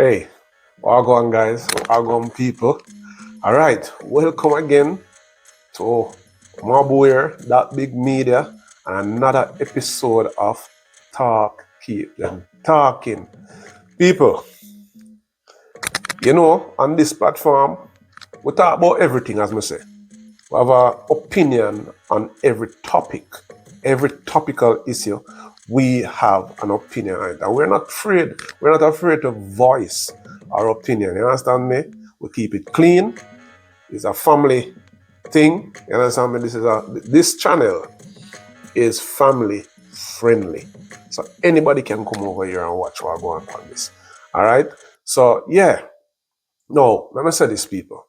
Hey, welcome guys, welcome people. All right, welcome again to mabwear.bigmedia and another episode of Talk Keep Them Talking. People, on this platform, we talk about everything, as me say. We have an opinion on every topic, every topical issue. We have an opinion on it, and we're not afraid. We're not afraid to voice our opinion. You understand me? We keep it clean. It's a family thing. You understand me? This channel is family friendly, so anybody can come over here and watch what I go on this. All right. So yeah. No, let me say this, people.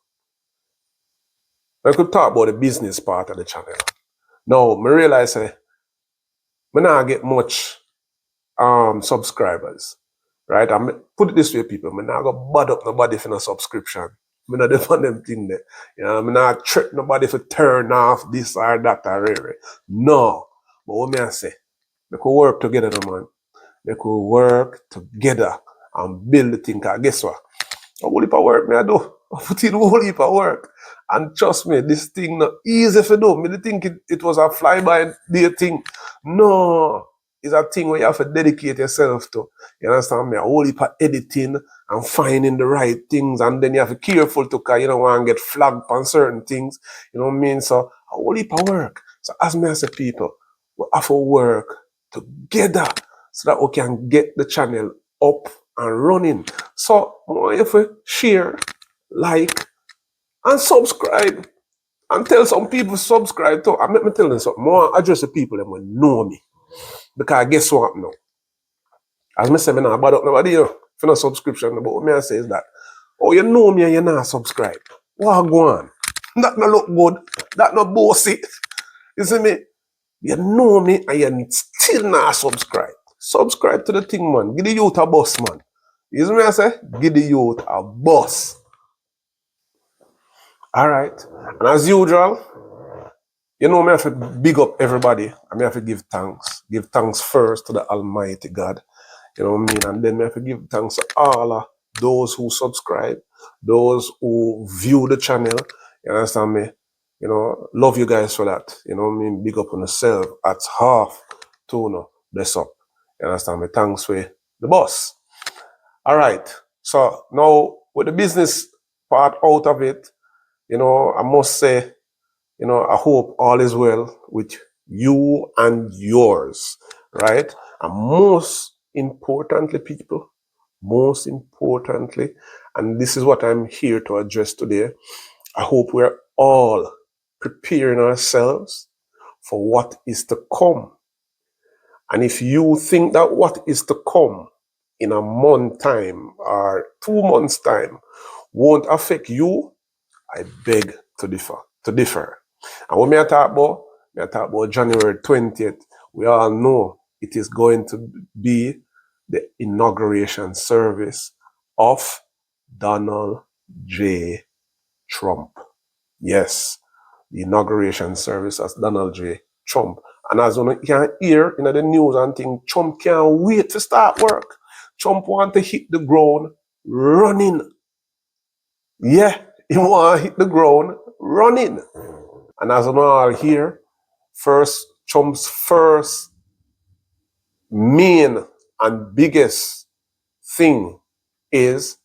I could talk about the business part of the channel. Now, I realize I not get much subscribers. Right? I put it this way, people. I not go bad up nobody for no subscription. I not depend them thing there. I not trick nobody for turn off this or that or whatever. No. But what I say? They could work together, man. They could work together and build the thing. Cause guess what? A whole heap of work me I do. I put in a whole heap of work. And trust me, this thing not easy to do. Me didn't think it was a fly-by-day thing. No. It's a thing where you have to dedicate yourself to. You understand me? A whole heap of editing and finding the right things. And then you have to be careful to, cause you don't want to get flagged on certain things. You know what I mean? So a whole heap of work. So as me as a people, we have to work together so that we can get the channel up and running. So if we share, like, and subscribe, and tell some people subscribe too. I'm telling you something. More address the people that will know me. Because guess what now? As I say, I not bad up nobody, for no subscription. But what I say is that, oh, you know me and you're not subscribed. What go on? That not look good. That not bossy. You see me? You know me and you still not subscribe. Subscribe to the thing, man. Give the youth a bus, man. You see me I say? Give the youth a bus. All right. And as usual, you know me have to big up everybody. I have to give thanks. Give thanks first to the Almighty God. You know what I mean? And then we have to give thanks to all of those who subscribe, those who view the channel. You understand me? Love you guys for that. You know what I mean? Big up on yourself. At half to bless up. You understand me? Thanks for the boss. All right. So now with the business part out of it, I must say, I hope all is well with you and yours, right? And most importantly, people, most importantly, and this is what I'm here to address today, I hope we're all preparing ourselves for what is to come. And if you think that what is to come in a month time or 2 months time won't affect you, I beg to differ. And when I talk about January 20th, we all know it is going to be the inauguration service of Donald J. Trump. Yes, the inauguration service as Donald J. Trump. And as you can hear in the news and things, Trump can't wait to start work. Trump want to hit the ground running. Yeah, he want to hit the ground running. And as you all hear, Trump's first main and biggest thing is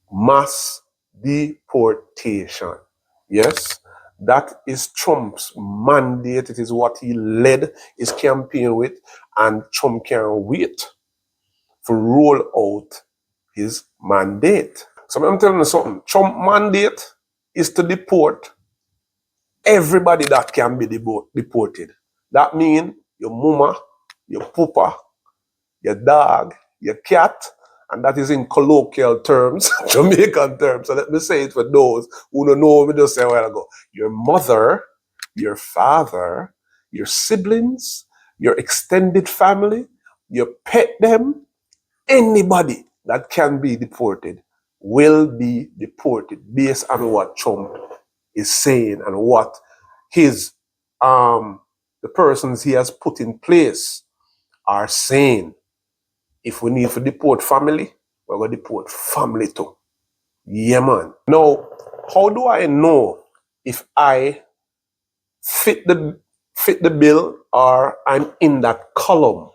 mass deportation. Yes, that is Trump's mandate. It is what he led his campaign with, and Trump can't wait to roll out his mandate. So I'm telling you something. Trump mandate is to deport everybody that can be deported. That means your mama, your papa, your dog, your cat, and that is in colloquial terms, Jamaican terms. So let me say it for those who don't know what we just said a while ago. Your mother, your father, your siblings, your extended family, your pet them, anybody that can be deported will be deported based on what Trump is saying and what his the persons he has put in place are saying. If we need to deport family, we're going to deport family too. Yeah, man. Now, how do I know if I fit the bill or I'm in that column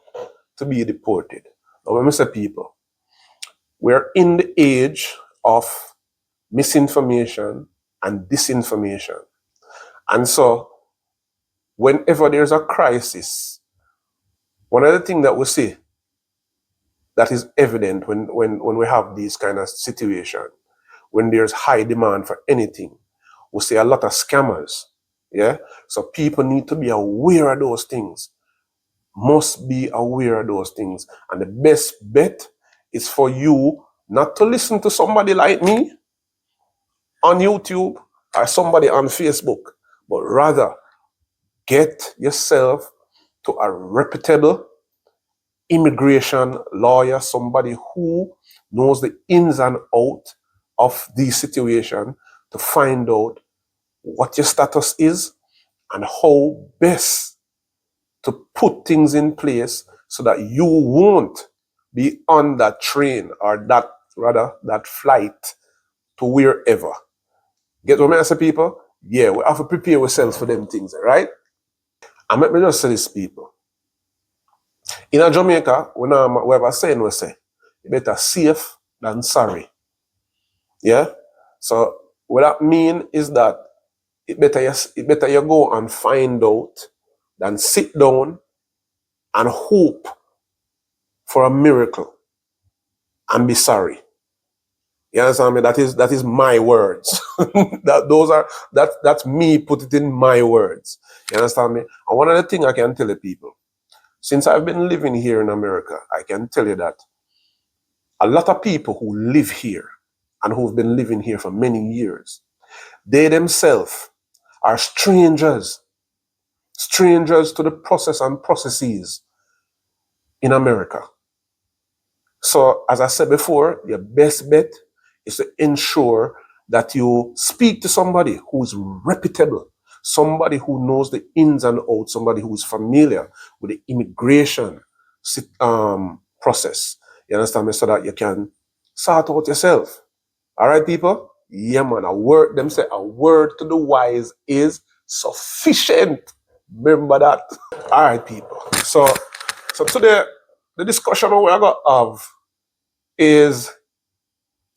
to be deported? Now, when I say people, we're in the age of misinformation and disinformation. And so, whenever there's a crisis, one of the things that we see that is evident when we have these kind of situations, when there's high demand for anything, we see a lot of scammers. Yeah. So people need to be aware of those things. Must be aware of those things. And the best bet is for you not to listen to somebody like me on YouTube or somebody on Facebook, but rather get yourself to a reputable immigration lawyer, somebody who knows the ins and outs of the situation to find out what your status is and how best to put things in place so that you won't be on that train or that flight to wherever. Get what I say, people? Yeah, we have to prepare ourselves for them things, right? And let me just say this, people. In a Jamaica, we have a saying we say, better safe than sorry. Yeah? So what that mean is that it better you go and find out than sit down and hope for a miracle and be sorry. You understand me? That is my words. That's me put it in my words. You understand me? And one of the things I can tell the people, since I've been living here in America, I can tell you that a lot of people who live here and who've been living here for many years, they themselves are strangers to the process and processes in America. So, as I said before, your best bet is to ensure that you speak to somebody who's reputable, somebody who knows the ins and outs, somebody who's familiar with the immigration process. You understand me? So that you can sort out yourself. All right, people? Yeah, man. Them say a word to the wise is sufficient. Remember that. All right, people. So today, the discussion we're going to have is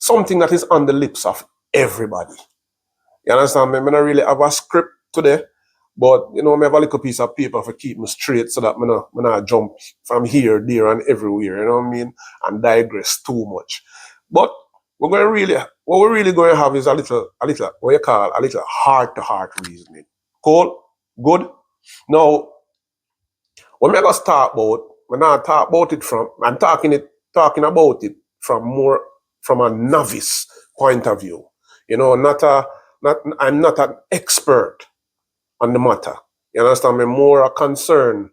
something that is on the lips of everybody. You understand me? I don't really have a script today, but I have a little piece of paper for keep me straight so that I not jump from here, there, and everywhere, you know what I mean? And digress too much. But what we're really going to have is a little, what you call a little heart-to-heart reasoning. Cool? Good? Now, what I'm going to talk about, when I talk about it from, I'm talking about it from a novice point of view. I'm not an expert on the matter. You understand me? More a concerned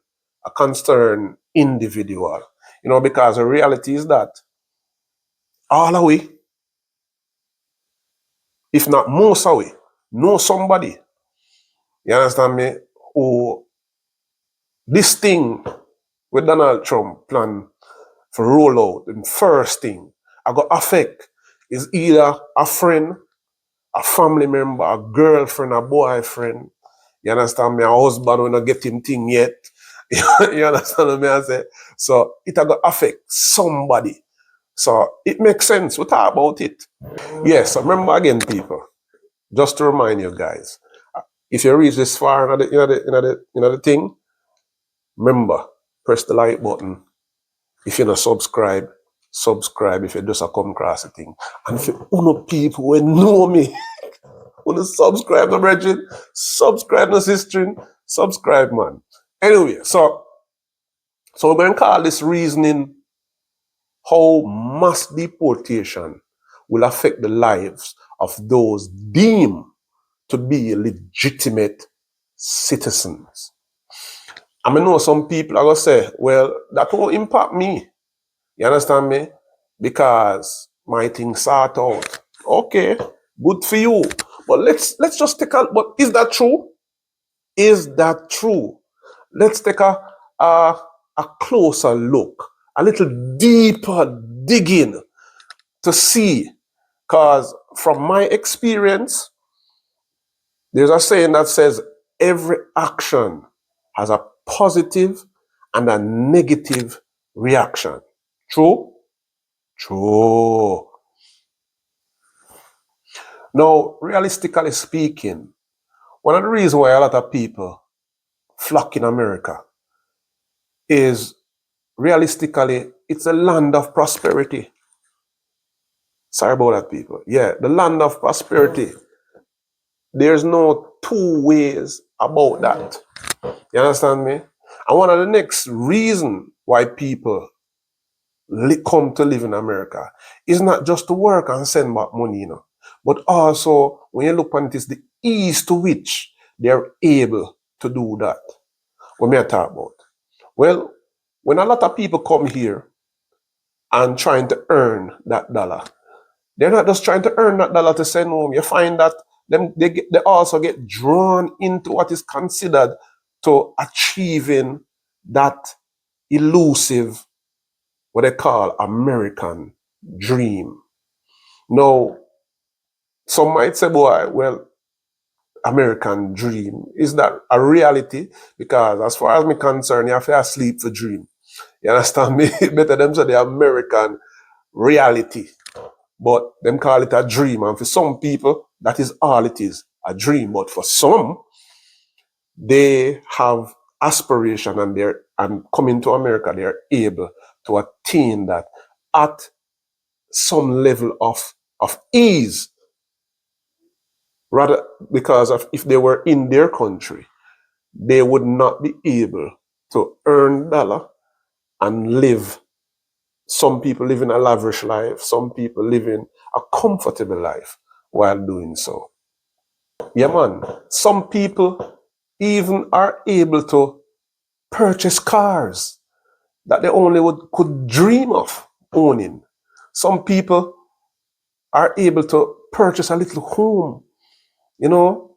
individual. Because the reality is that all of we, if not most of we, know somebody, you understand me, who this thing with Donald Trump plan for roll out, the first thing I got affect is either a friend, a family member, a girlfriend, a boyfriend. You understand me? A husband will not get him thing yet. You understand me? I say? So it got affect somebody. So it makes sense. We talk about it. Yes, so remember again, people, just to remind you guys, if you reach this far in the thing, remember, press the like button. If you're not subscribe. If you just come across the thing. And if you people will know me, want to subscribe to Bridget, subscribe to sister, subscribe, man. Anyway, so we're going to call this reasoning how mass deportation will affect the lives of those deemed to be legitimate citizens. I know some people are going to say, well, that won't impact me. You understand me? Because my thing sort out. Okay, good for you. But let's just take a. But is that true? Is that true? Let's take a closer look, a little deeper digging to see. Because from my experience, there's a saying that says every action has a positive and a negative reaction. True? True. Now, realistically speaking, one of the reasons why a lot of people flock in America is realistically, it's a land of prosperity. Sorry about that, people. Yeah, the land of prosperity. There's no two ways about that. You understand me? And one of the next reason why people come to live in America is not just to work and send back money, but also when you look on it, is the ease to which they're able to do that. What may I talk about? Well, when a lot of people come here and trying to earn that dollar, they're not just trying to earn that dollar to send home. You find that they also get drawn into what is considered to achieving that elusive, what they call American dream. Now, some might say, boy, well, American dream, is that a reality? Because as far as me concerned, you have to sleep for dream. You understand me? Better them say the American reality. But them call it a dream. And for some people, that is all it is, a dream. But for some, they have aspiration and coming to America, they're able to attain that at some level of ease. Rather, because of if they were in their country, they would not be able to earn dollar and live. Some people living a lavish life, some people living a comfortable life while doing so. Yeah, man. Some people even are able to purchase cars that they only could dream of owning. Some people are able to purchase a little home, you know,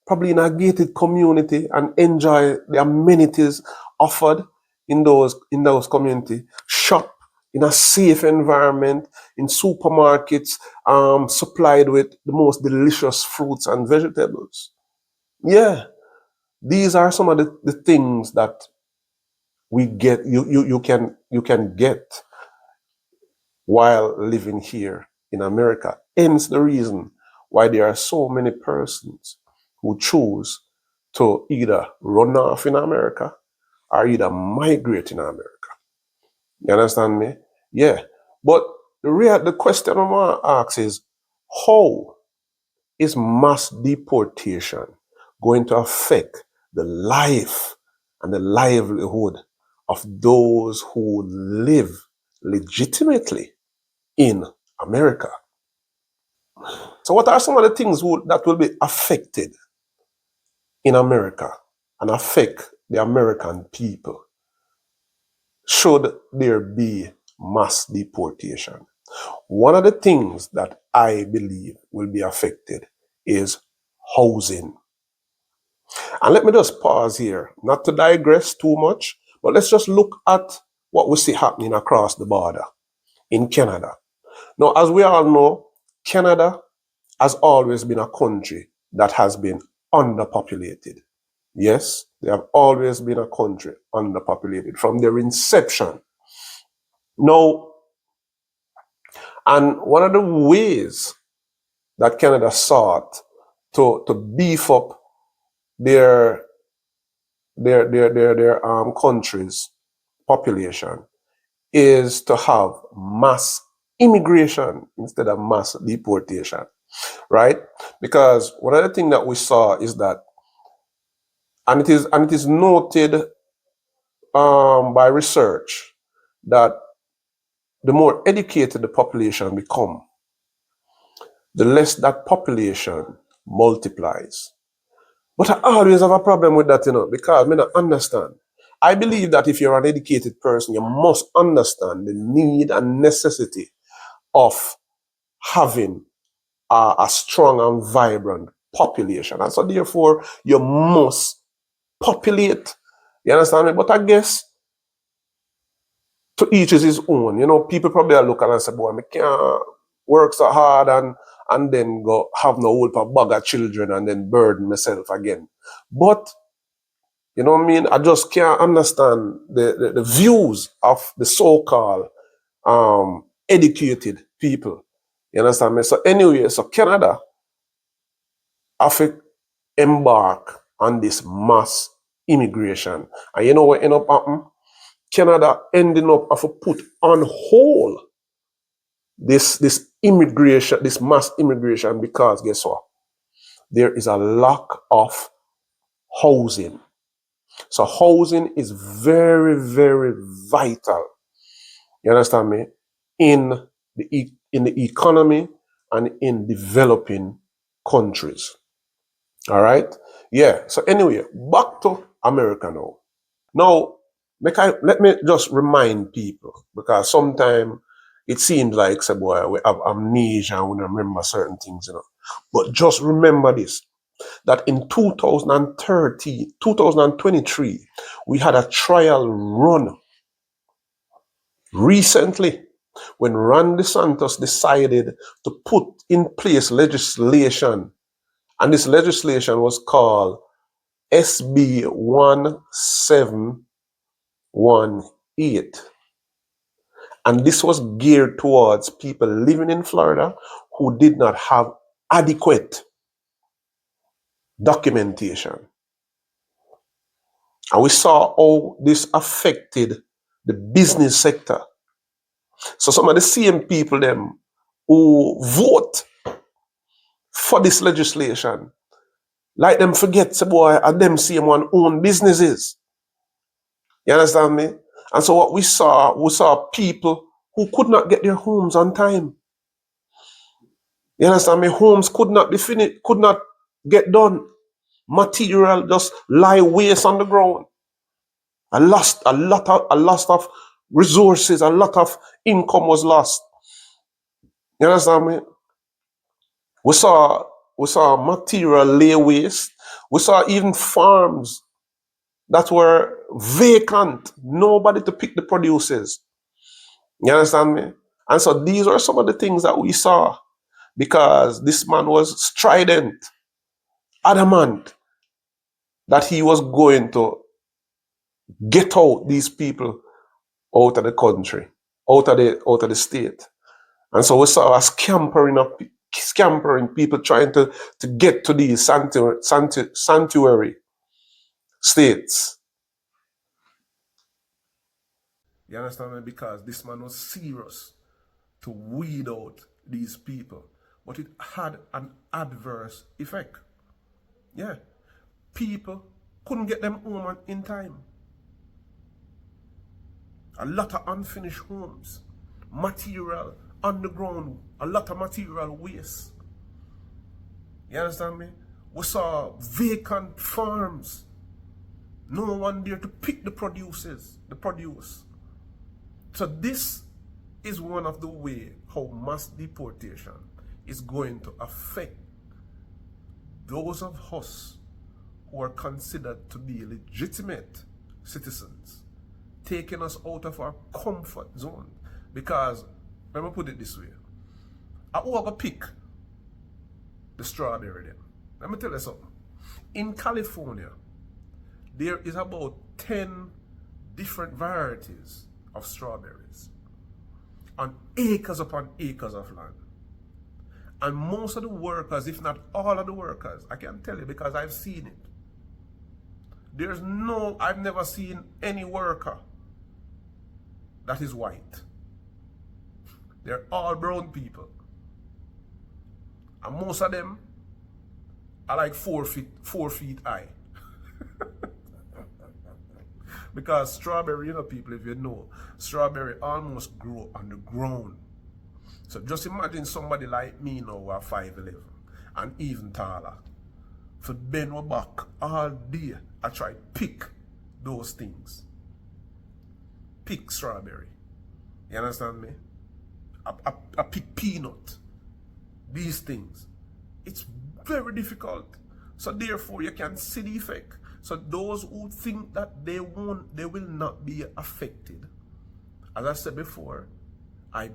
probably in a gated community and enjoy the amenities offered in those community. Shop in a safe environment, in supermarkets, supplied with the most delicious fruits and vegetables. Yeah, these are some of the things that we get you can get while living here in America. Hence the reason why there are so many persons who choose to either run off in America or either migrate in America. You understand me? Yeah. But the question I want to ask is, how is mass deportation going to affect the life and the livelihood of those who live legitimately in America? So, what are some of the things that will be affected in America and affect the American people should there be mass deportation? One of the things that I believe will be affected is housing. And let me just pause here, not to digress too much, but let's just look at what we see happening across the border in Canada. Now, as we all know, Canada has always been a country that has been underpopulated. Yes, they have always been a country underpopulated from their inception. Now, and one of the ways that Canada sought to beef up their country's population is to have mass immigration instead of mass deportation, right? Because one of the things that we saw is that, and it is noted by research, that the more educated the population become, the less that population multiplies. But I always have a problem with that, because I mean, I understand. I believe that if you're an educated person, you must understand the need and necessity of having a strong and vibrant population. And so therefore, you must populate. You understand me? But I guess to each is his own. People probably are looking and say, boy, I can't work so hard and then go have no whole bag of children and then burden myself again. But you know what I mean? I just can't understand the views of the so-called educated people. You understand me? So anyway, so Canada have to embark on this mass immigration. And you know what end up happening? Canada ending up have to put on hold this immigration, this mass immigration, because guess what? There is a lack of housing. So housing is very, very vital. You understand me? In in the economy and in developing countries. All right. Yeah. So anyway, back to America now. Now, let me just remind people, because sometimes it seems like, say, boy, we have amnesia and we don't remember certain things, you know. But just remember this, that in 2023, we had a trial run recently when Ron DeSantis decided to put in place legislation, and this legislation was called SB 1718. And this was geared towards people living in Florida who did not have adequate documentation. And we saw how this affected the business sector. So some of the same people them who vote for this legislation, like them forget, say boy, and them same one own businesses. You understand me? And so what we saw people who could not get their homes on time. You understand me? Homes could not be finished, could not get done. Material just lie waste on the ground. A loss of resources, a lot of income was lost. You understand me? We saw material lay waste. We saw even farms that were vacant, nobody to pick the produces. You understand me? And so these are some of the things that we saw, because this man was strident, adamant that he was going to get out these people out of the country, out of the state. And so we saw a scampering people trying to get to these sanctuary states. You understand me? Because this man was serious to weed out these people. But it had an adverse effect. Yeah. People couldn't get them home in time. A lot of unfinished homes, material on the ground, a lot of material waste. You understand me? We saw vacant farms. No one there to pick the produce. So this is one of the ways how mass deportation is going to affect those of us who are considered to be legitimate citizens, taking us out of our comfort zone. Because, let me put it this way, I will go pick the strawberry then. Let me tell you something. In California, there is about 10 different varieties of strawberries on acres upon acres of land. And most of the workers, if not all of the workers, I can tell you because I've seen it. I've never seen any worker that is white. They're all brown people. And most of them are like 4 feet high. Because strawberry, you know, people, if you know, strawberry almost grow on the ground. So just imagine somebody like me now who are 5'11" and even taller. For bend my back all day, I try pick those things. Pick strawberry. You understand me? I pick peanut. These things. It's very difficult. So therefore you can see the effect. So those who think that they will not be affected. As I said before, I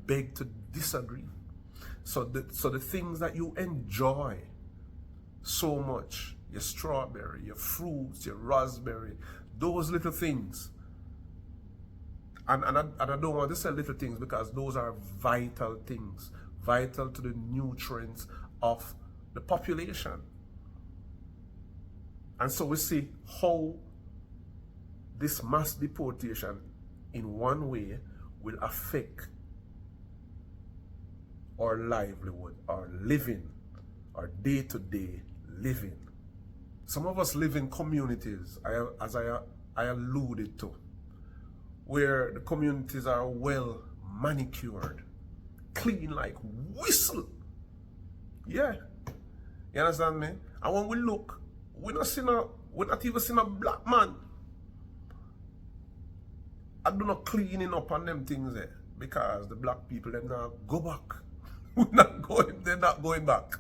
beg to disagree. So the things that you enjoy so much, your strawberry, your fruits, your raspberry, those little things. And I don't want to say little things because those are vital things, vital to the nutrients of the population. And so we see how this mass deportation in one way will affect our livelihood, our living, our day-to-day living. Some of us live in communities, as I alluded to, where the communities are well manicured, clean like whistle. Yeah, you understand me? And when we look, we're not even seeing a black man. I do not cleaning up on them things there because the black people them now go back. They're not going back.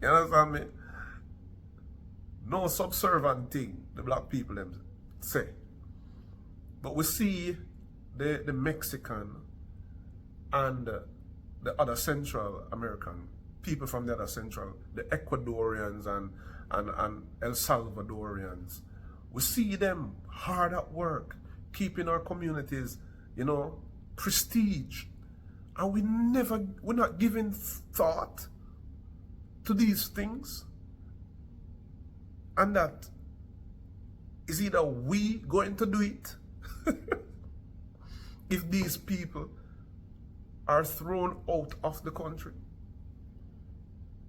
You understand me? No subservient thing the black people them say. But we see the Mexican and the other Central American people from the other Central, the Ecuadorians and El Salvadorians. We see them hard at work, keeping our communities, prestige. And we're not giving thought to these things. And that is either we going to do it if these people are thrown out of the country.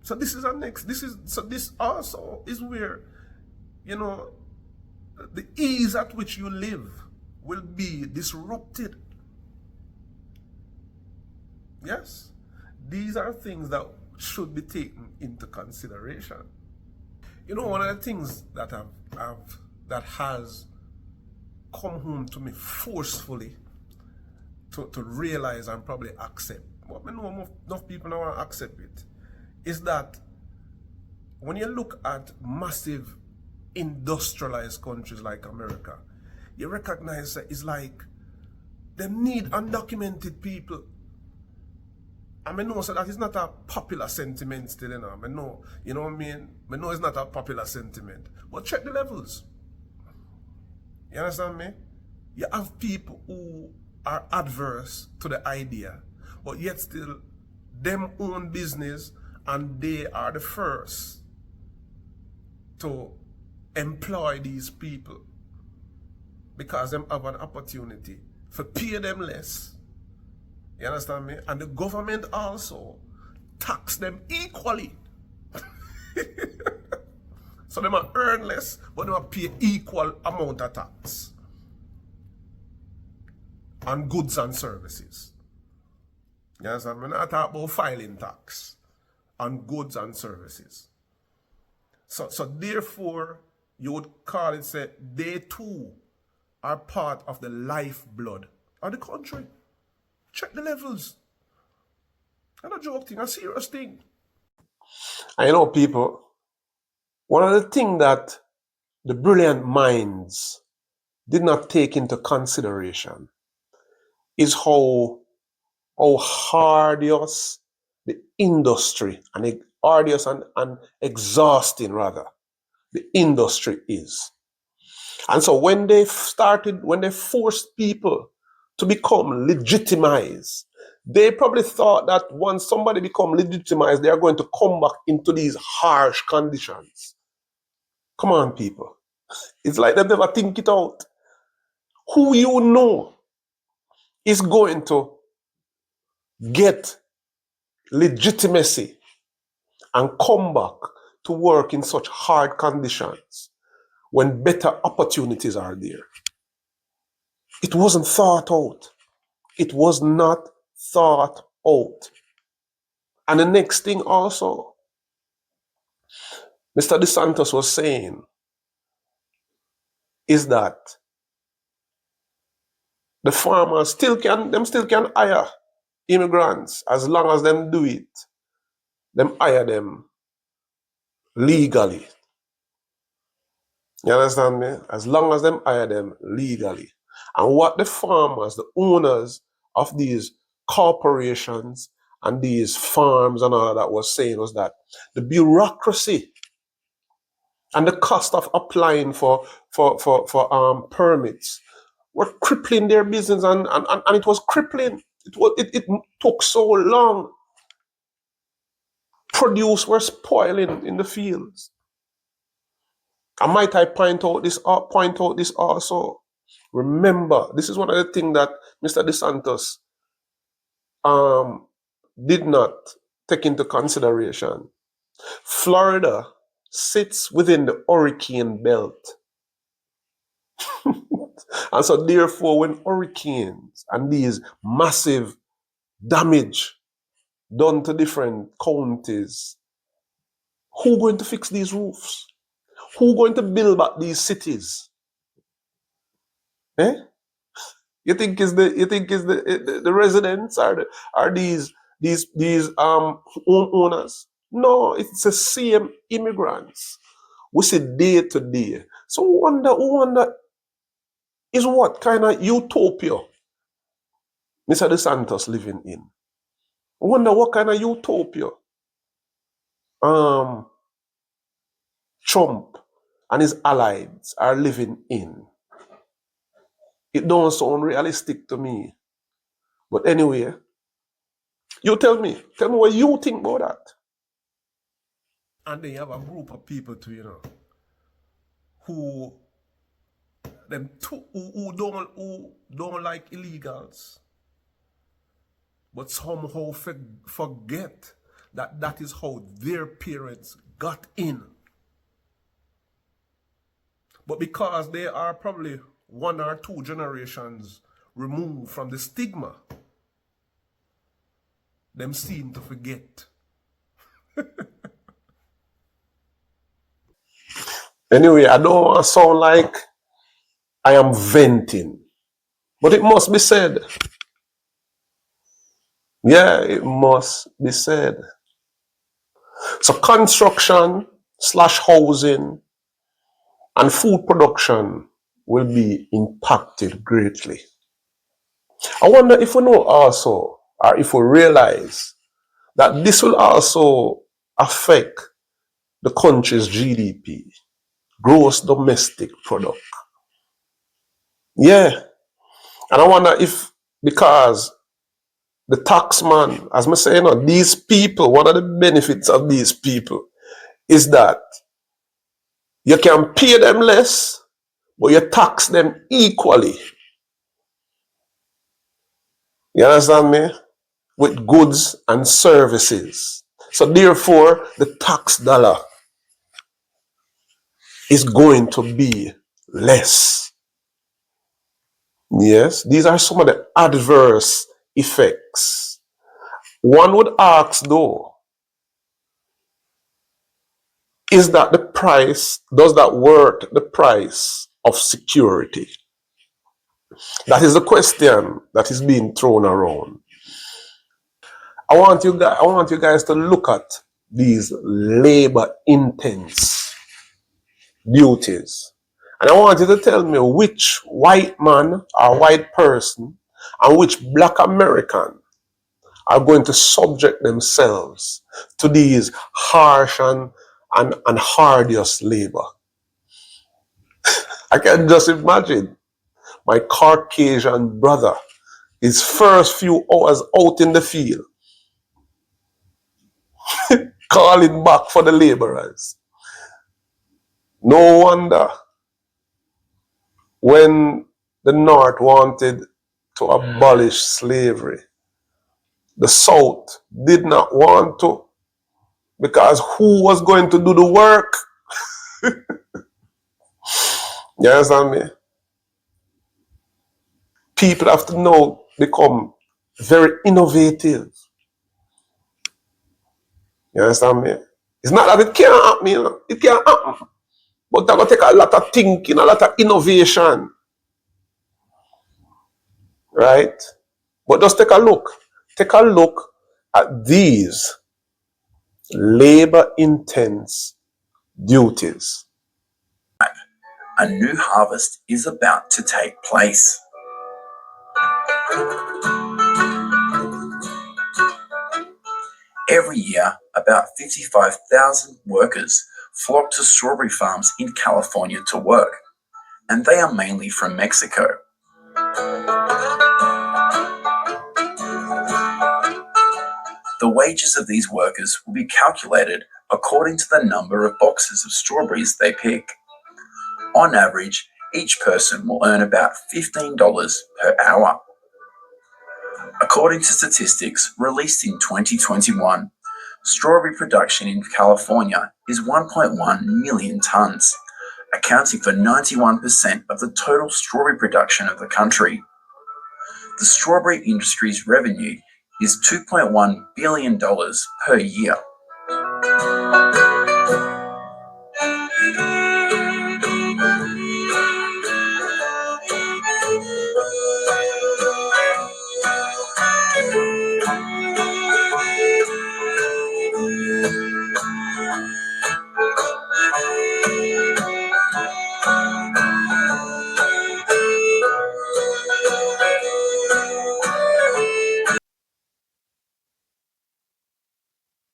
So this is our next. This also is where, the ease at which you live will be disrupted. Yes, these are things that should be taken into consideration. One of the things that has come home to me forcefully to realize and probably accept, but I know enough people now want to accept it, is that when you look at massive industrialized countries like America, you recognize that it's like they need undocumented people. I know so that is not a popular sentiment still, I know, you know what I mean? I know it's not a popular sentiment. But check the levels. You understand me? You have people who are adverse to the idea, but yet still them own business and they are the first to employ these people because them have an opportunity to pay them less. You understand me? And the government also tax them equally. So they might earn less, but they might pay equal amount of tax on goods and services. You understand me? I'm not talking about filing tax on goods and services. So therefore, you would call it, say, they too are part of the lifeblood of the country. Check the levels. Not a joke thing, a serious thing. I people, one of the things that the brilliant minds did not take into consideration is how arduous the industry and arduous and exhausting rather the industry is. And so when they forced people to become legitimized, they probably thought that once somebody become legitimized, they are going to come back into these harsh conditions. Come on, people. It's like they never think it out. Who you know is going to get legitimacy and come back to work in such hard conditions when better opportunities are there? It wasn't thought out. It was not thought out. And the next thing also, Mr. DeSantis was saying is that the farmers still can hire immigrants as long as them do it. Them hire them legally. You understand me? As long as them hire them legally. And what the farmers, the owners of these corporations and these farms and all of that was saying was that the bureaucracy and the cost of applying for permits were crippling their business, and it was crippling. It took so long. Produce were spoiling in the fields. And might I point out this also? Remember, this is one of the things that Mr. DeSantis did not take into consideration. Florida sits within the hurricane belt. And so therefore, when hurricanes and these massive damage done to different counties, who going to fix these roofs? Who going to build back these cities? Eh? You think is the residents are these homeowners? No, it's the same immigrants. We see day to day. So who wonder is what kind of utopia Mr. DeSantis living in? Wonder what kind of utopia um Trump and his allies are living in. It don't sound realistic to me. But anyway, you tell me what you think about that. And then you have a group of people too, who who don't like illegals, but somehow forget that that is how their parents got in. But because they are probably 1 or 2 generations removed from the stigma, them seem to forget. Anyway, I don't want to sound like I am venting, but it must be said. Yeah, it must be said. So construction slash housing and food production will be impacted greatly. I wonder if we know also, or if we realize that this will also affect the country's GDP, gross domestic product. Yeah. And I wonder if, because the taxman, as I say, these people, one of the benefits of these people is that you can pay them less, but you tax them equally. You understand me? With goods and services. So therefore, the tax dollar is going to be less. Yes, these are some of the adverse effects. One would ask though, is that the price, does that worth the price of security? That is the question that is being thrown around. I want you guys to look at these labor intense duties. And I want you to tell me which white man or white person and which black American are going to subject themselves to these harsh and arduous labor. I can just imagine my Caucasian brother, his first few hours out in the field, calling back for the laborers. No wonder when the North wanted to abolish slavery, the South did not want to, because who was going to do the work? You understand me? People have to now become very innovative. You understand me? It's not that it can't happen, It can't happen. But that will take a lot of thinking, a lot of innovation. Right? But just take a look. Take a look at these labor intense duties. A new harvest is about to take place. Every year, about 55,000 workers flock to strawberry farms in California to work, and they are mainly from Mexico. The wages of these workers will be calculated according to the number of boxes of strawberries they pick. On average, each person will earn about $15 per hour. According to statistics released in 2021, strawberry production in California is 1.1 million tons, accounting for 91% of the total strawberry production of the country. The strawberry industry's revenue is $2.1 billion per year.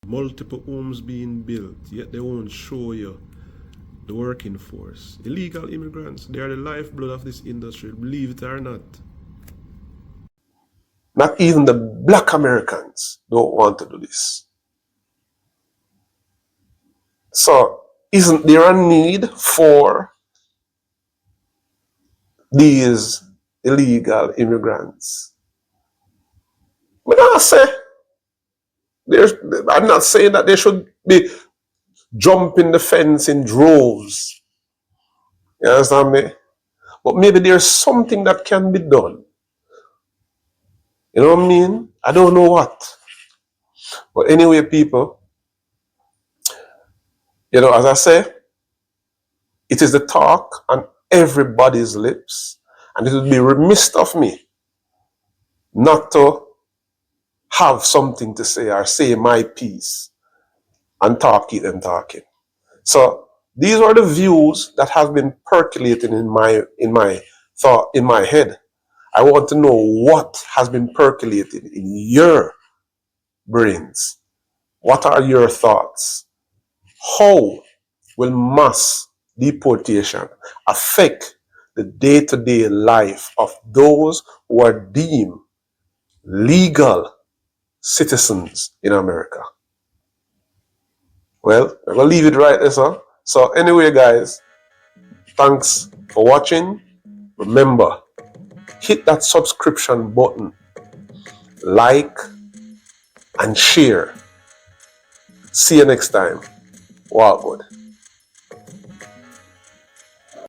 Multiple homes being built, yet they won't show you the working force. Illegal immigrants, they are the lifeblood of this industry, believe it or not. Not even the black Americans don't want to do this. So, isn't there a need for these illegal immigrants? I'm not saying that they should be jumping the fence in droves. You understand me? But maybe there's something that can be done. You know what I mean? I don't know what. But anyway, people, as I say, it is the talk on everybody's lips. And it would be remiss of me not to have something to say or say my piece and talk it and talking. So these are the views that have been percolating in my thought, in my head. I want to know what has been percolating in your brains. What are your thoughts? How will mass deportation affect the day-to-day life of those who are deemed legal citizens in America? Well, I'm going to leave it right there, sir. So anyway, guys, thanks for watching. Remember, hit that subscription button, like, and share. See you next time. Wow, good.